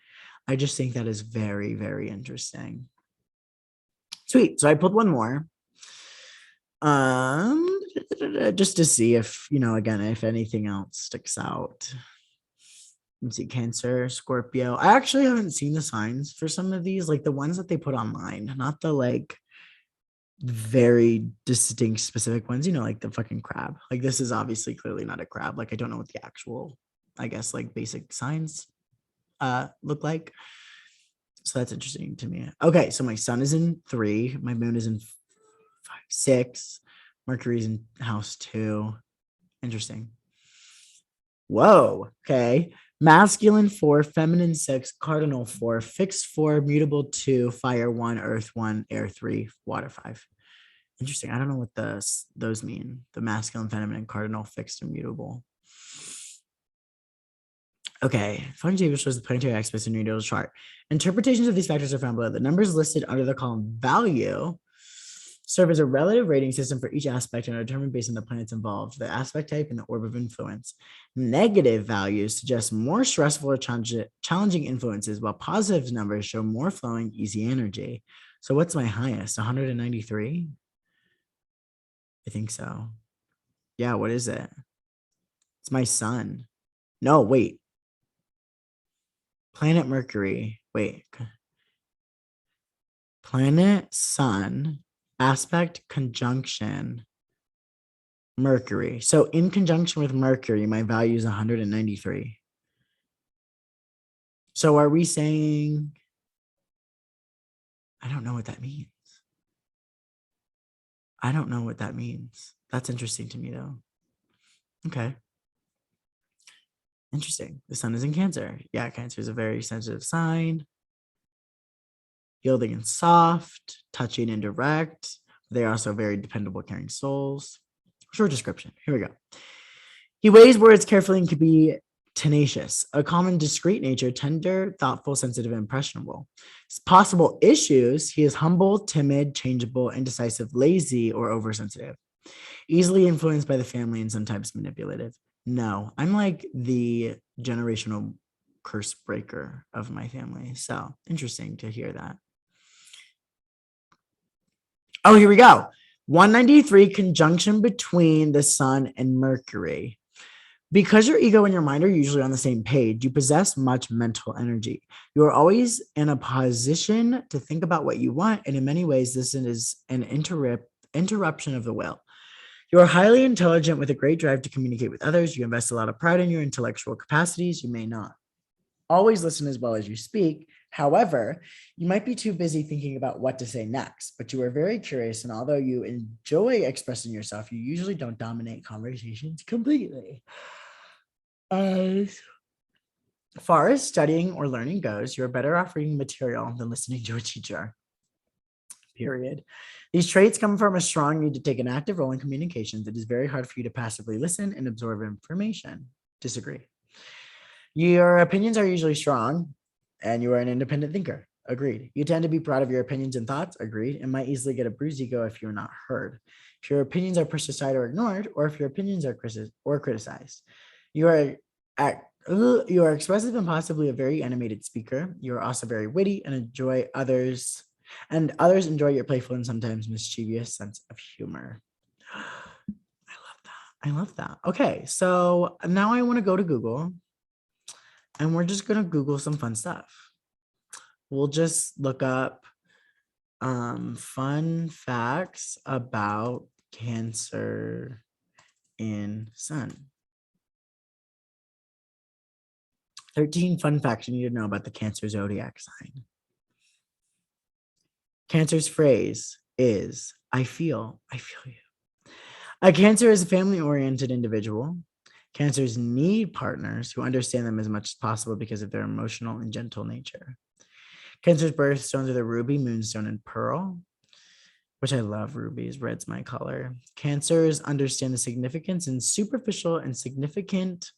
I just think that is very, very interesting. Sweet. So I pulled one more. Just to see if, again, if anything else sticks out. Let's see, Cancer, Scorpio. I actually haven't seen the signs for some of these, like the ones that they put online, not the like very distinct specific ones, like the fucking crab. Like, this is obviously clearly not a crab. Like, I don't know what the actual, I guess, like basic signs look like. So that's interesting to me. Okay, so my sun is in 3, my moon is in 5, 6, Mercury's in house 2, Interesting. Whoa. Okay. Masculine 4, feminine 6, cardinal 4, fixed 4, mutable 2, fire 1, earth 1, air 3, water 5. Interesting. I don't know what those mean. The masculine, feminine, cardinal, fixed, and mutable. Okay. Finding table shows the planetary aspects in your natal chart. Interpretations of these factors are found below. The numbers listed under the column value serve as a relative rating system for each aspect and are determined based on the planets involved, the aspect type, and the orb of influence. Negative values suggest more stressful or challenging influences, while positive numbers show more flowing, easy energy. So what's my highest? 193? I think so. Yeah, what is it? It's my sun. No, wait. Planet Mercury. Wait. Planet, sun, aspect, conjunction, Mercury. So in conjunction with Mercury, my value is 193. So are we saying, I don't know what that means. I don't know what that means. That's interesting to me though. Okay. Interesting. The sun is in Cancer. Yeah, Cancer is a very sensitive sign. Yielding and soft, touching and direct. They're also very dependable, caring souls. Short description. Here we go. He weighs words carefully and can be tenacious. A common discreet nature, tender, thoughtful, sensitive, and impressionable. His possible issues, he is humble, timid, changeable, indecisive, lazy, or oversensitive. Easily influenced by the family and sometimes manipulative. No, I'm like the generational curse breaker of my family. So interesting to hear that. Oh, here we go. 193, conjunction between the sun and Mercury. Because your ego and your mind are usually on the same page, you possess much mental energy. You are always in a position to think about what you want, and in many ways, this is an interruption of the will. You are highly intelligent with a great drive to communicate with others. You invest a lot of pride in your intellectual capacities. You may not always listen as well as you speak. However, you might be too busy thinking about what to say next, but you are very curious, and although you enjoy expressing yourself, you usually don't dominate conversations completely. As far as studying or learning goes, you're better off reading material than listening to a teacher. Period. These traits come from a strong need to take an active role in communications. It is very hard for you to passively listen and absorb information. Disagree. Your opinions are usually strong, and you are an independent thinker. Agreed. You tend to be proud of your opinions and thoughts. Agreed. And might easily get a bruised ego if you're not heard. If your opinions are pushed aside or ignored, or if your opinions are criticized. You are expressive and possibly a very animated speaker. You are also very witty and others enjoy your playful and sometimes mischievous sense of humor. I love that. Okay, so now I want to go to Google and we're just going to Google some fun stuff. We'll just look up fun facts about Cancer in Sun. 13 fun facts you need to know about the Cancer zodiac sign. Cancer's phrase is, I feel you. A Cancer is a family-oriented individual. Cancers need partners who understand them as much as possible because of their emotional and gentle nature. Cancer's birthstones are the ruby, moonstone, and pearl, which I love rubies. Red's my color. Cancers understand the significance and superficial and significant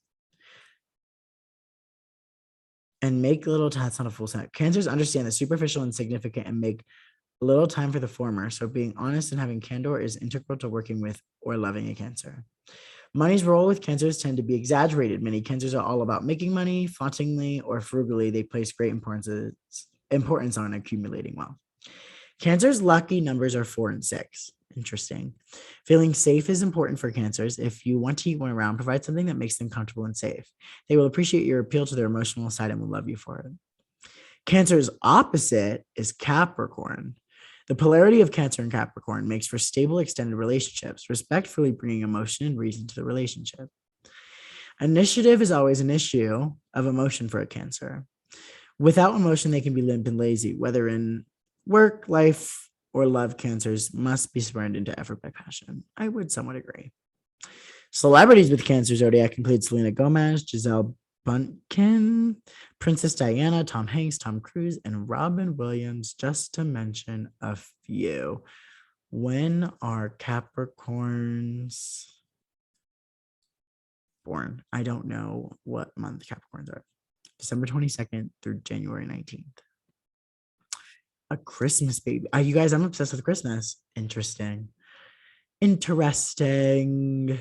and make little time. That's not a full sentence. Cancers understand the superficial and significant and make little time for the former. So being honest and having candor is integral to working with or loving a Cancer. Money's role with Cancers tend to be exaggerated. Many Cancers are all about making money, flauntingly or frugally. They place great importance on accumulating wealth. Cancer's lucky numbers are 4 and 6. Interesting. Feeling safe is important for Cancers. If you want to eat one around, provide something that makes them comfortable and safe. They will appreciate your appeal to their emotional side and will love you for it. Cancer's opposite is Capricorn. The polarity of Cancer and Capricorn makes for stable, extended relationships, respectfully bringing emotion and reason to the relationship. Initiative is always an issue of emotion for a Cancer. Without emotion, they can be limp and lazy, whether in work, life, or love. Cancers must be spurned into effort by passion. I would somewhat agree. Celebrities with Cancer zodiac include Selena Gomez, Giselle Bundchen, Princess Diana, Tom Hanks, Tom Cruise, and Robin Williams, just to mention a few. When are Capricorns born? I don't know what month Capricorns are. December 22nd through January 19th. A Christmas baby. You guys, I'm obsessed with Christmas. Interesting. Interesting.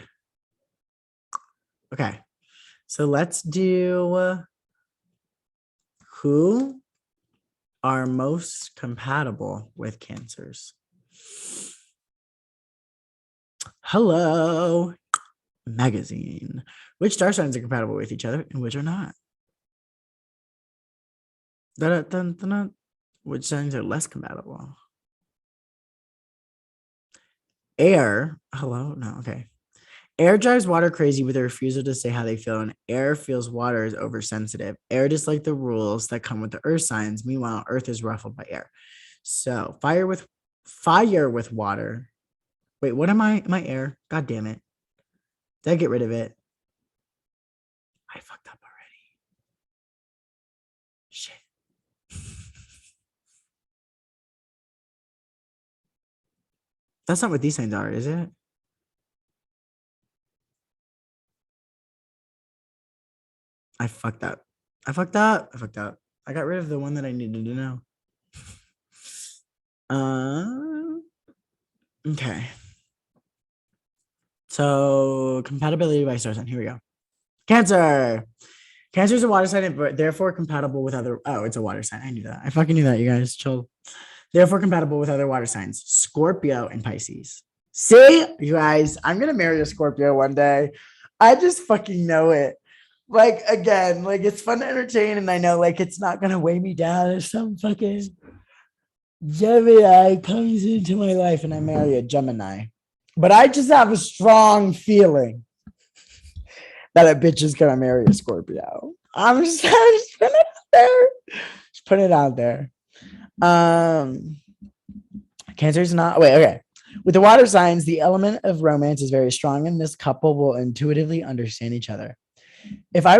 Okay. So let's do who are most compatible with Cancers. Hello, magazine. Which star signs are compatible with each other and which are not? Da-da-dun-dun-dun. Which signs are less compatible? Air. Hello? No, okay. Air drives water crazy with a refusal to say how they feel, and air feels water is oversensitive. Air dislikes the rules that come with the earth signs. Meanwhile, earth is ruffled by air. So fire with water. Wait, what am I? Am I air? God damn it. Did I get rid of it? I fucked up already. Shit. That's not what these signs are, is it? I fucked up. I fucked up. I got rid of the one that I needed to know. Okay. So compatibility by star sign. Here we go. Cancer. Cancer is a water sign, but therefore compatible with other. Oh, it's a water sign. I knew that. I fucking knew that, you guys. Chill. Therefore compatible with other water signs. Scorpio and Pisces. See, you guys, I'm gonna marry a Scorpio one day. I just fucking know it. Like, again, like, it's fun to entertain, and I know, like, it's not gonna weigh me down if some fucking Gemini comes into my life and I marry a Gemini. But I just have a strong feeling that a bitch is gonna marry a Scorpio. I'm just putting it out there. Just put it out there. Cancer is not. Wait, okay. With the water signs, the element of romance is very strong, and this couple will intuitively understand each other. If I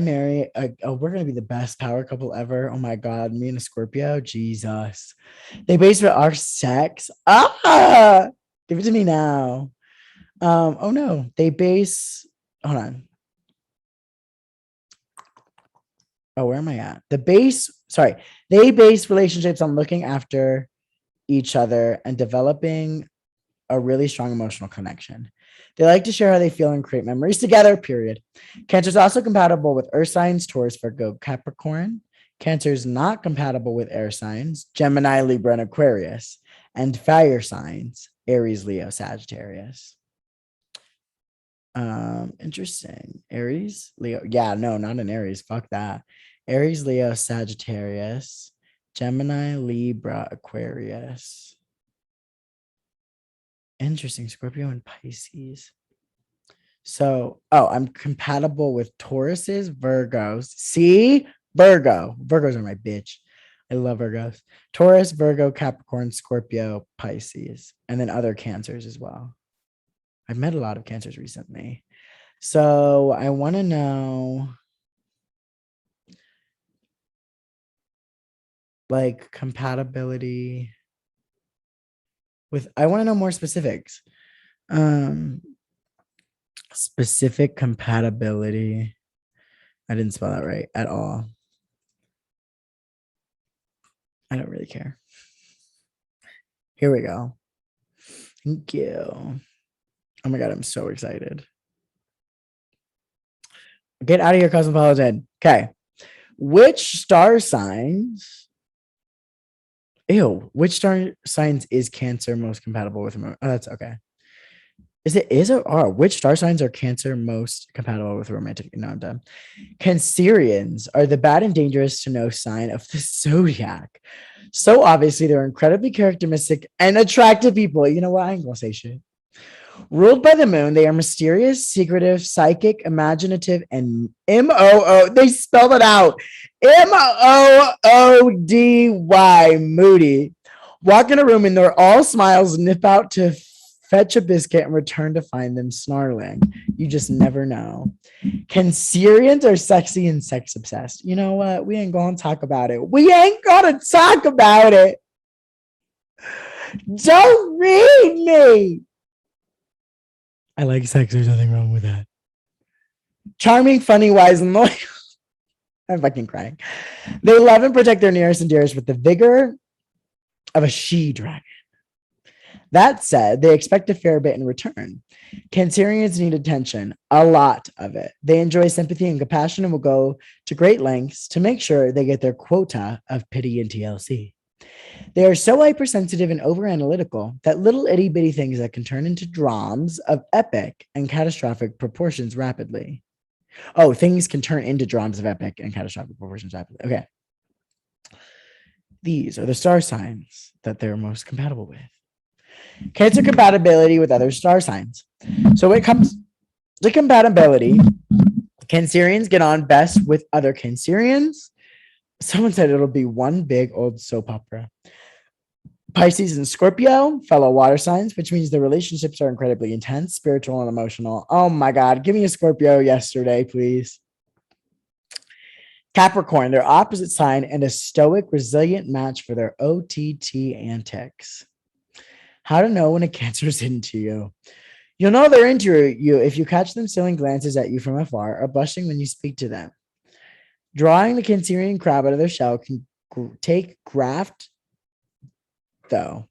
marry, we're gonna be the best power couple ever. Oh my god, me and a Scorpio, Jesus. They base our sex. Give it to me now. Oh no, they base. Hold on. Oh, where am I at? They base relationships on looking after each other and developing a really strong emotional connection. They like to share how they feel and create memories together, period. Cancer is also compatible with earth signs, Taurus, Virgo, Capricorn. Cancer is not compatible with air signs, Gemini, Libra, and Aquarius, and fire signs, Aries, Leo, Sagittarius. Interesting. Aries, Leo. Yeah, no, not an Aries. Fuck that. Aries, Leo, Sagittarius, Gemini, Libra, Aquarius. Interesting. Scorpio and Pisces. So, I'm compatible with Tauruses, Virgos. See? Virgos are my bitch. I love Virgos. Taurus, Virgo, Capricorn, Scorpio, Pisces, and then other Cancers as well. I've met a lot of Cancers recently. So I want to know, like, compatibility with, I want to know more specifics. Specific compatibility. I didn't spell that right at all. I don't really care. Here we go. Thank you. Oh my God, I'm so excited. Get out of here, Cosmopolitan. Okay. Which star signs? Which star signs is Cancer most compatible with? Oh, that's okay. Is or are? Which star signs are Cancer most compatible with romantic? No, I'm done. Cancerians are the bad and dangerous to know sign of the Zodiac. So obviously, they're incredibly characteristic and attractive people. You know what? I ain't gonna say shit. Ruled by the moon, they are mysterious, secretive, psychic, imaginative, and M-O-O. They spelled it out. M-O-O-D-Y, moody. Walk in a room and they're all smiles, nip out to fetch a biscuit and return to find them snarling. You just never know. Cancerians are sexy and sex obsessed. You know what? We ain't gonna talk about it. We ain't gonna talk about it. Don't read me. I like sex. There's nothing wrong with that. Charming, funny, wise, and loyal. I'm fucking crying. They love and protect their nearest and dearest with the vigor of a she-dragon. That said, they expect a fair bit in return. Cancerians need attention, a lot of it. They enjoy sympathy and compassion and will go to great lengths to make sure they get their quota of pity and TLC. They are so hypersensitive and overanalytical that little itty bitty things that can turn into dramas of epic and catastrophic proportions rapidly. Oh, things can turn into dramas of epic and catastrophic proportions rapidly. Okay. These are the star signs that they're most compatible with. Cancer compatibility with other star signs. So when it comes to compatibility, Cancerians get on best with other Cancerians. Someone said it'll be one big old soap opera. Pisces and Scorpio, fellow water signs, which means the relationships are incredibly intense, spiritual, and emotional. Oh my God, give me a Scorpio yesterday, please. Capricorn, their opposite sign, and a stoic, resilient match for their OTT antics. How to know when a Cancer's into you. You'll know they're into you if you catch them stealing glances at you from afar or blushing when you speak to them. Drawing the Cancerian crab out of their shell can take graft, though.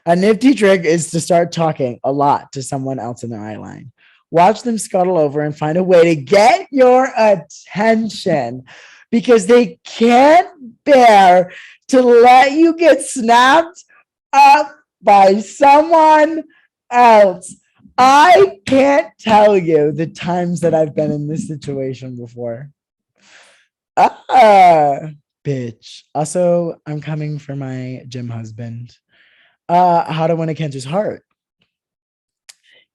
A nifty trick is to start talking a lot to someone else in their eye line. Watch them scuttle over and find a way to get your attention because they can't bear to let you get snapped up by someone else. I can't tell you the times that I've been in this situation before. Bitch. Also, I'm coming for my gym husband. How to win a Cancer's heart.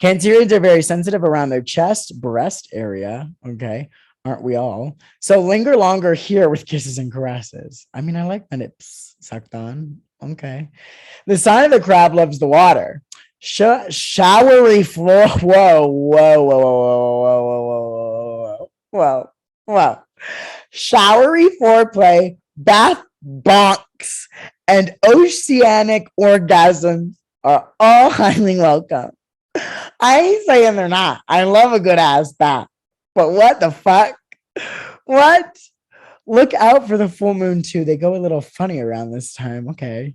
Cancerians are very sensitive around their chest, breast area. Okay. Aren't we all? So linger longer here with kisses and caresses. I mean, I like when it's sucked on. Okay. The sign of the crab loves the water. Showery floor. Whoa, whoa, whoa, whoa, whoa, whoa, whoa, whoa, whoa. Showery foreplay, bath bonks, and oceanic orgasms are all highly welcome. I ain't saying they're not. I love a good ass bath. But what the fuck? What? Look out for the full moon too. They go a little funny around this time. Okay.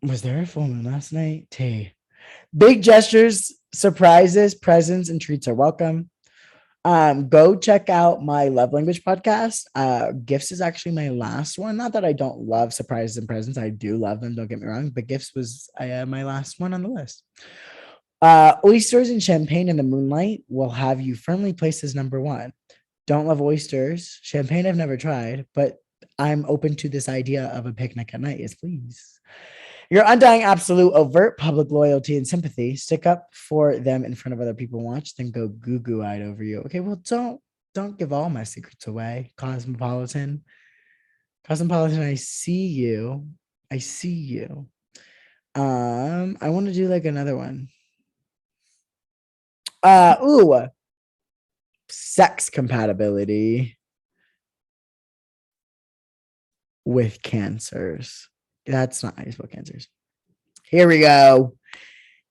Was there a full moon last night? Big gestures, surprises, presents, and treats are welcome. Go check out my love language podcast. Gifts is actually my last one. Not that I don't love surprises and presents. I do love them. Don't get me wrong. But gifts was my last one on the list. Oysters and champagne in the moonlight will have you firmly placed as number one. Don't love oysters. Champagne I've never tried, but I'm open to this idea of a picnic at night. Yes, please. Your undying, absolute, overt public loyalty and sympathy. Stick up for them in front of other people. Watch them go goo-goo-eyed over you. Okay, well, don't give all my secrets away, Cosmopolitan. Cosmopolitan, I see you. I see you. I want to do like another one. Sex compatibility with Cancers. That's not how you spell Cancers. Here we go.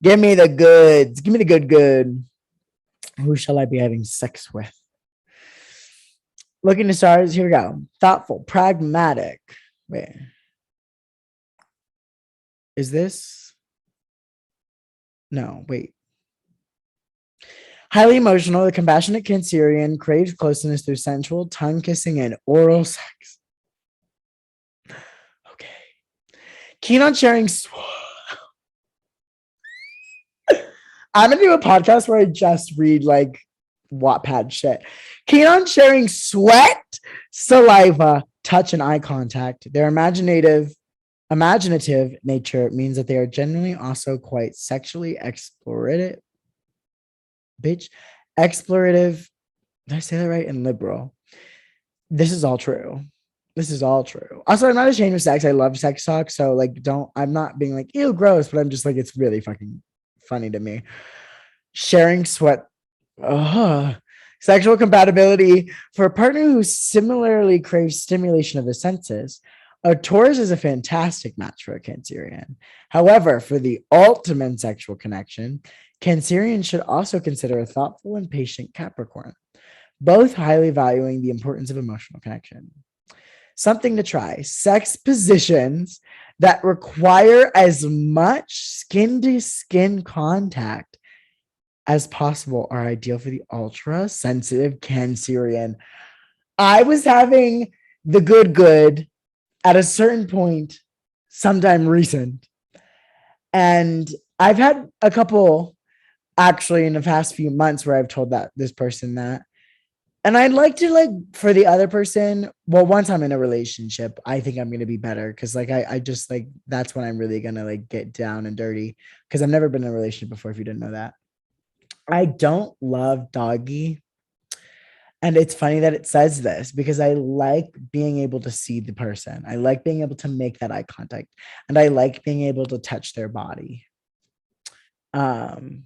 Give me the goods. Give me the good. Who shall I be having sex with? Looking to stars. Here we go. Thoughtful, pragmatic. Wait. Is this? No, wait. Highly emotional, the compassionate Cancerian craves closeness through sensual tongue kissing and oral sex. Okay. Keen on sharing. I'm going to do a podcast where I just read like Wattpad shit. Keen on sharing sweat, saliva, touch, and eye contact. Their imaginative nature means that they are genuinely also quite sexually explorative. Explorative. Did I say that right? And liberal. This is all true. This is all true. Also, I'm not ashamed of sex. I love sex talk. So, like, I'm not being like, ew, gross, but I'm just like, it's really fucking funny to me. Sharing sweat. Ugh. Sexual compatibility for a partner who similarly craves stimulation of the senses. A Taurus is a fantastic match for a Cancerian. However, for the ultimate sexual connection, Cancerian should also consider a thoughtful and patient Capricorn, both highly valuing the importance of emotional connection. Something to try: sex positions that require as much skin to skin contact as possible are ideal for the ultra sensitive Cancerian. I was having the good at a certain point, sometime recent, and I've had a couple actually in the past few months where I've told that this person that. And I'd like to, like, for the other person, well, once I'm in a relationship, I think I'm gonna be better because like I just like that's when I'm really gonna like get down and dirty because I've never been in a relationship before, if you didn't know that. I don't love doggy. And it's funny that it says this because I like being able to see the person. I like being able to make that eye contact and I like being able to touch their body. Um,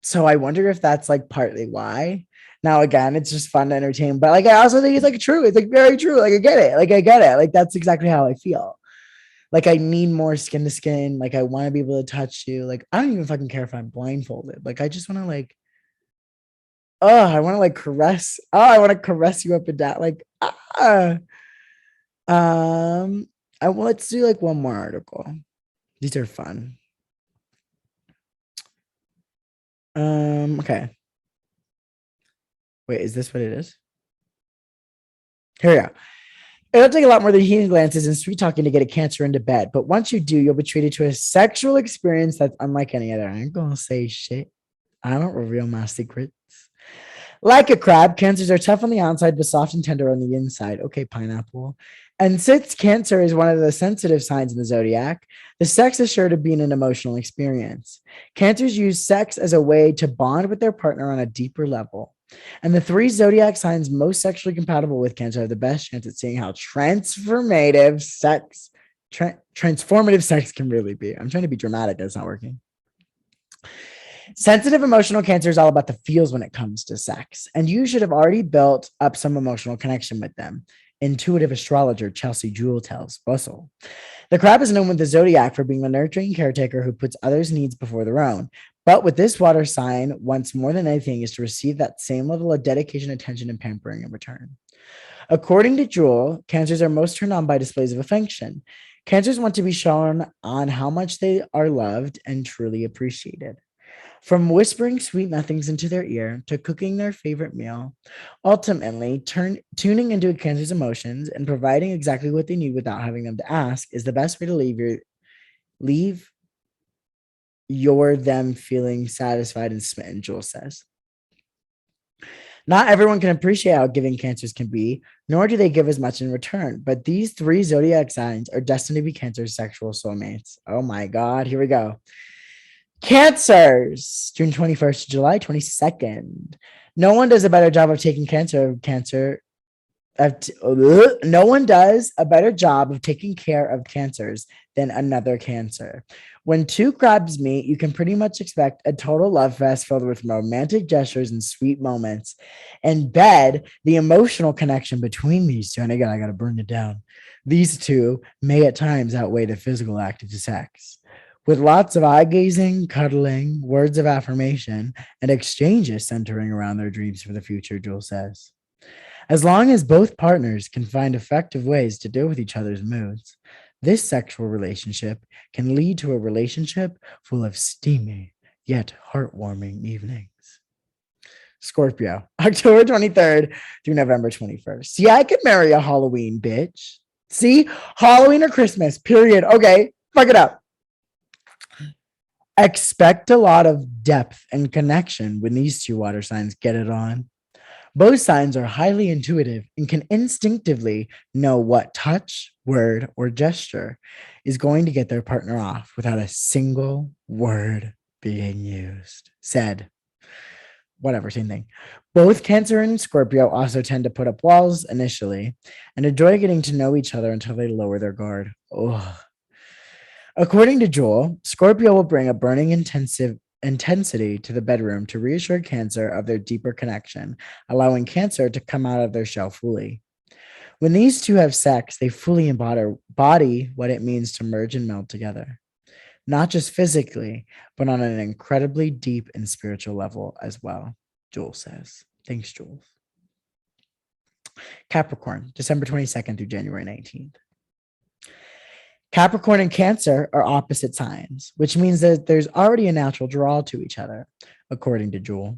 so I wonder if that's like partly why. Now, again, it's just fun to entertain, but like I also think it's like true. It's like very true. Like I get it. Like I get it. Like that's exactly how I feel. Like I need more skin to skin. Like I want to be able to touch you. Like I don't even fucking care if I'm blindfolded. Like I just want to like, oh, I want to like caress. Oh, I want to caress you up and down. Like, ah. Um, let's do like one more article. These are fun. Okay. Wait, is this what it is? Here we go. It'll take a lot more than healing glances and sweet talking to get a Cancer into bed. But once you do, you'll be treated to a sexual experience that's unlike any other. I ain't gonna say shit. I don't reveal my secrets. Like a crab, cancers are tough on the outside, but soft and tender on the inside. Okay, pineapple. And since Cancer is one of the sensitive signs in the zodiac, the sex is sure to be an emotional experience. Cancers use sex as a way to bond with their partner on a deeper level. And the three zodiac signs most sexually compatible with Cancer have the best chance at seeing how transformative sex can really be. I'm trying to be dramatic, that's not working. Sensitive emotional Cancer is all about the feels when it comes to sex, and you should have already built up some emotional connection with them. Intuitive astrologer Chelsea Jewell tells Bustle. The crab is known with the zodiac for being the nurturing caretaker who puts others' needs before their own. But with this water sign, wants more than anything is to receive that same level of dedication, attention, and pampering in return. According to Jewell, Cancers are most turned on by displays of affection. Cancers want to be shown on how much they are loved and truly appreciated. From whispering sweet nothings into their ear to cooking their favorite meal, ultimately tuning into a Cancer's emotions and providing exactly what they need without having them to ask is the best way to leave your them feeling satisfied and smitten, Jewel says. Not everyone can appreciate how giving Cancers can be, nor do they give as much in return. But these three zodiac signs are destined to be Cancer's sexual soulmates. Oh my God, here we go. Cancers, June 21st to July 22nd. No one does a better job of taking no one does a better job of taking care of Cancers than another Cancer. When two crabs meet, you can pretty much expect a total love fest filled with romantic gestures and sweet moments. In bed, the emotional connection between these two, and again, I got to burn it down. These two may at times outweigh the physical act of sex. With lots of eye gazing, cuddling, words of affirmation, and exchanges centering around their dreams for the future, Jewel says. As long as both partners can find effective ways to deal with each other's moods, this sexual relationship can lead to a relationship full of steamy yet heartwarming evenings. Scorpio, October 23rd through November 21st. See, I could marry a Halloween bitch. See, Halloween or Christmas, period. Okay, fuck it up. Expect a lot of depth and connection when these two water signs get it on. Both signs are highly intuitive and can instinctively know what touch, word, or gesture is going to get their partner off without a single word being used. Said. whatever, same thing. Both Cancer and Scorpio also tend to put up walls initially and enjoy getting to know each other until they lower their guard. Oh. According to Joel, Scorpio will bring a burning intensive intensity to the bedroom to reassure Cancer of their deeper connection, allowing Cancer to come out of their shell fully. When these two have sex, they fully embody what it means to merge and meld together, not just physically, but on an incredibly deep and spiritual level as well, Joel says. Thanks, Joel. Capricorn, December 22nd through January 19th. Capricorn and Cancer are opposite signs, which means that there's already a natural draw to each other, according to Joel.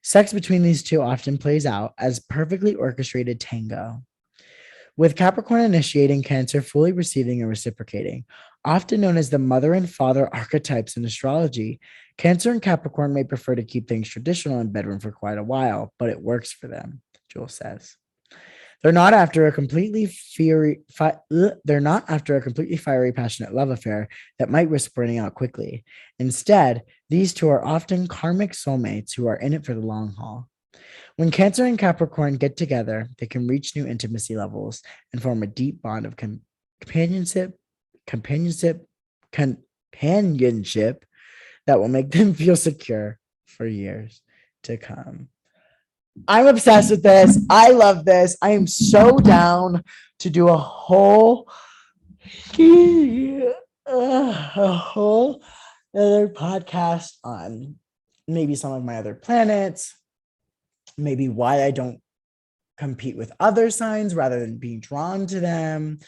Sex between these two often plays out as perfectly orchestrated tango, with Capricorn initiating, Cancer fully receiving and reciprocating. Often known as the mother and father archetypes in astrology, Cancer and Capricorn may prefer to keep things traditional in bedroom for quite a while, but it works for them, Joel says. They're not after a completely fiery, passionate love affair that might risk burning out quickly. Instead, these two are often karmic soulmates who are in it for the long haul. When Cancer and Capricorn get together, they can reach new intimacy levels and form a deep bond of companionship that will make them feel secure for years to come. I'm obsessed with this. I love this. I am so down to do a whole other podcast on maybe some of my other planets, maybe why I don't compete with other signs rather than being drawn to them.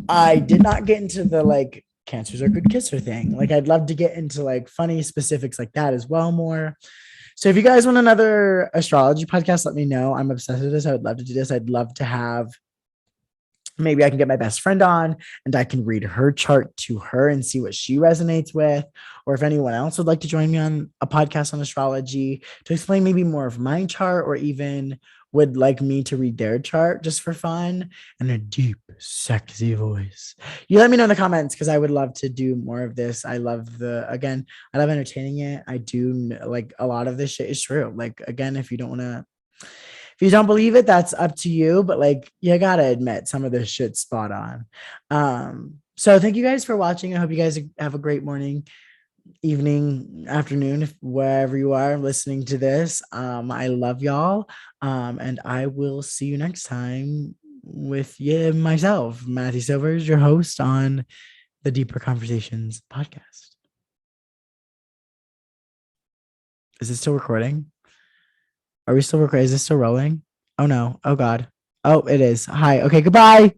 I did not get into the like Cancers are good kisser thing. Like I'd love to get into like funny specifics like that as well more. So if you guys want another astrology podcast, let me know. I'm obsessed with this. I would love to do this. I'd love to have, maybe I can get my best friend on and I can read her chart to her and see what she resonates with. Or if anyone else would like to join me on a podcast on astrology to explain maybe more of my chart, or even would like me to read their chart just for fun and a deep, sexy voice. You let me know in the comments because I would love to do more of this. I love I love entertaining it. I do like a lot of this shit is true. Like, again, if you don't believe it, that's up to you. But like, you gotta admit some of this shit's spot on. So thank you guys for watching. I hope you guys have a great morning, evening, afternoon, if wherever you are listening to this. I love y'all. And I will see you next time with myself, Matthew Silvers, your host on the Deeper Conversations podcast. Is it still recording? Are we still recording? Is this still rolling? Oh no. Oh God. Oh, it is. Hi. Okay. Goodbye.